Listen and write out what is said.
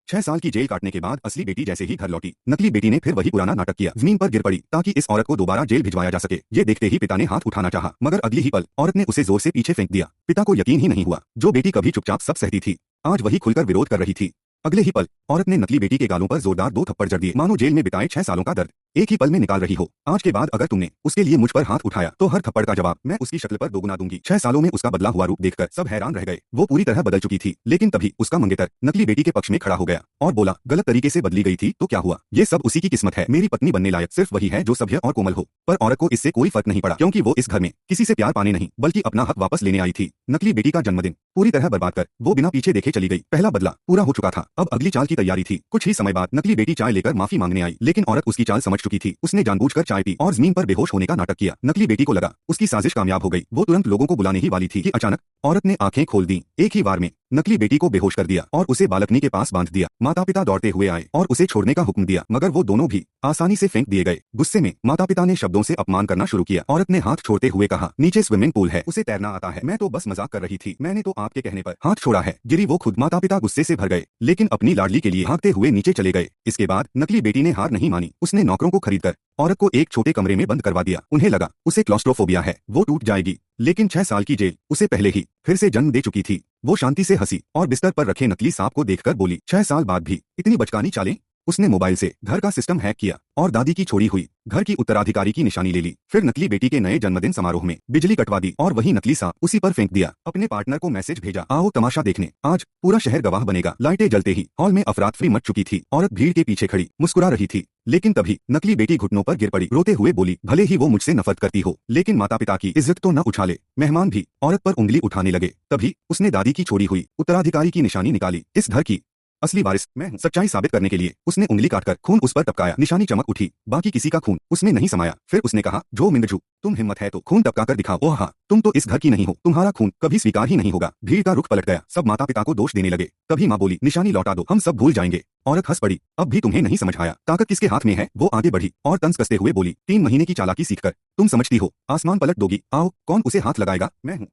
6 साल की जेल काटने के बाद असली बेटी जैसे ही घर लौटी, नकली बेटी ने फिर वही पुराना नाटक किया, जमीन पर गिर पड़ी ताकि इस औरत को दोबारा जेल भिजवाया जा सके। ये देखते ही पिता ने हाथ उठाना चाहा, मगर अगली ही पल औरत ने उसे जोर से पीछे फेंक दिया। पिता को यकीन ही नहीं हुआ, जो बेटी कभी चुपचाप सब सहती थी, आज वही खुलकर विरोध कर रही थी। अगले ही पल औरत ने नकली बेटी के गालों पर जोरदार 2 थप्पड़ जड़ दिए, मानो जेल में बिताए 6 सालों का दर्द एक ही पल में निकाल रही हो। आज के बाद अगर तुमने उसके लिए मुझ पर हाथ उठाया तो हर थप्पड़ का जवाब मैं उसकी शक्ल पर दोगुना दूंगी। 6 सालों में उसका बदला हुआ रूप देखकर सब हैरान रह गए। वो पूरी तरह बदल चुकी थी, लेकिन तभी उसका मंगेतर नकली बेटी के पक्ष में खड़ा हो गया और बोला, गलत तरीके से बदली गई थी तो क्या हुआ, ये सब उसी की किस्मत है। मेरी पत्नी बनने लायक सिर्फ वही है जो सभ्य और कोमल हो। पर औरत को इससे कोई फर्क नहीं पड़ा, क्योंकि वो इस घर में किसी से प्यार पाने नहीं बल्कि अपना हक वापस लेने आई थी। नकली बेटी का जन्मदिन पूरी तरह बर्बाद कर वो बिना पीछे देखे चली गई। पहला बदला पूरा हो चुका था, अब अगली चाल की तैयारी थी। कुछ ही समय बाद नकली बेटी चाय लेकर माफी मांगने आई, लेकिन औरत उसकी चाल समझ चुकी थी। उसने जानबूझकर चाय पी और जमीन पर बेहोश होने का नाटक किया। नकली बेटी को लगा उसकी साजिश कामयाब हो गई। वो तुरंत लोगों को बुलाने ही वाली थी कि अचानक औरत ने आंखें खोल दी। एक ही बार में नकली बेटी को बेहोश कर दिया और उसे बालकनी के पास बांध दिया। माता पिता दौड़ते हुए आए और उसे छोड़ने का हुक्म दिया, मगर वो दोनों भी आसानी से फेंक दिए गए। गुस्से में माता पिता ने शब्दों से अपमान करना शुरू किया। औरत ने हाथ छोड़ते हुए कहा, नीचे स्विमिंग पूल है, उसे तैरना आता है। मैं तो बस मजाक कर रही थी, मैंने तो आपके कहने पर हाथ छोड़ा है। गिरी वो खुद। माता पिता गुस्से से भर गए, लेकिन अपनी लाडली के लिए भागते हुए नीचे चले गए। इसके बाद नकली बेटी ने हार नहीं मानी। उसने नौकरों को खरीदकर औरत को एक छोटे कमरे में बंद करवा दिया। उन्हें लगा उसे क्लॉस्ट्रोफोबिया है, वो टूट जाएगी, लेकिन 6 साल की जेल उसे पहले ही फिर से जन्म दे चुकी थी। वो शांति से हंसी और बिस्तर पर रखे नकली सांप को देखकर बोली, 6 साल बाद भी इतनी बचकानी चालें। उसने मोबाइल से घर का सिस्टम हैक किया और दादी की छोड़ी हुई घर की उत्तराधिकारी की निशानी ले ली। फिर नकली बेटी के नए जन्मदिन समारोह में बिजली कटवा दी और वही नकली सांप उसी पर फेंक दिया। अपने पार्टनर को मैसेज भेजा, आओ तमाशा देखने, आज पूरा शहर गवाह बनेगा। लाइटें जलते ही हॉल में अफरातफरी मच चुकी थी। औरत भीड़ के पीछे खड़ी मुस्कुरा रही थी, लेकिन तभी नकली बेटी घुटनों पर गिर पड़ी। रोते हुए बोली, भले ही वो मुझसे नफरत करती हो, लेकिन माता पिता की इज्जत तो न उछाले। मेहमान भी औरत पर उंगली उठाने लगे। तभी उसने दादी की छोड़ी हुई उत्तराधिकारी की निशानी निकाली। इस घर की असली वारिस मैं हूं। सच्चाई साबित करने के लिए उसने उंगली काटकर खून उस पर टपकाया। निशानी चमक उठी, बाकी किसी का खून उसमें नहीं समाया। फिर उसने कहा, जो मिंगजू, तुम हिम्मत है तो खून टपकाकर दिखाओ। ओह हाँ, तुम तो इस घर की नहीं हो, तुम्हारा खून कभी स्वीकार ही नहीं होगा। भीड़ का रुख पलट गया, सब माता पिता को दोष देने लगे। तभी माँ बोली, निशानी लौटा दो, हम सब भूल जाएंगे। औरत हंस पड़ी, अब भी तुम्हें नहीं समझ आया ताकत किसके हाथ में है। वो आगे बढ़ी और तंज कसते हुए बोली, 3 महीने की चालाकी सीखकर तुम समझती हो आसमान पलट दोगी। आओ, कौन उसे हाथ लगाएगा, मैं हूँ।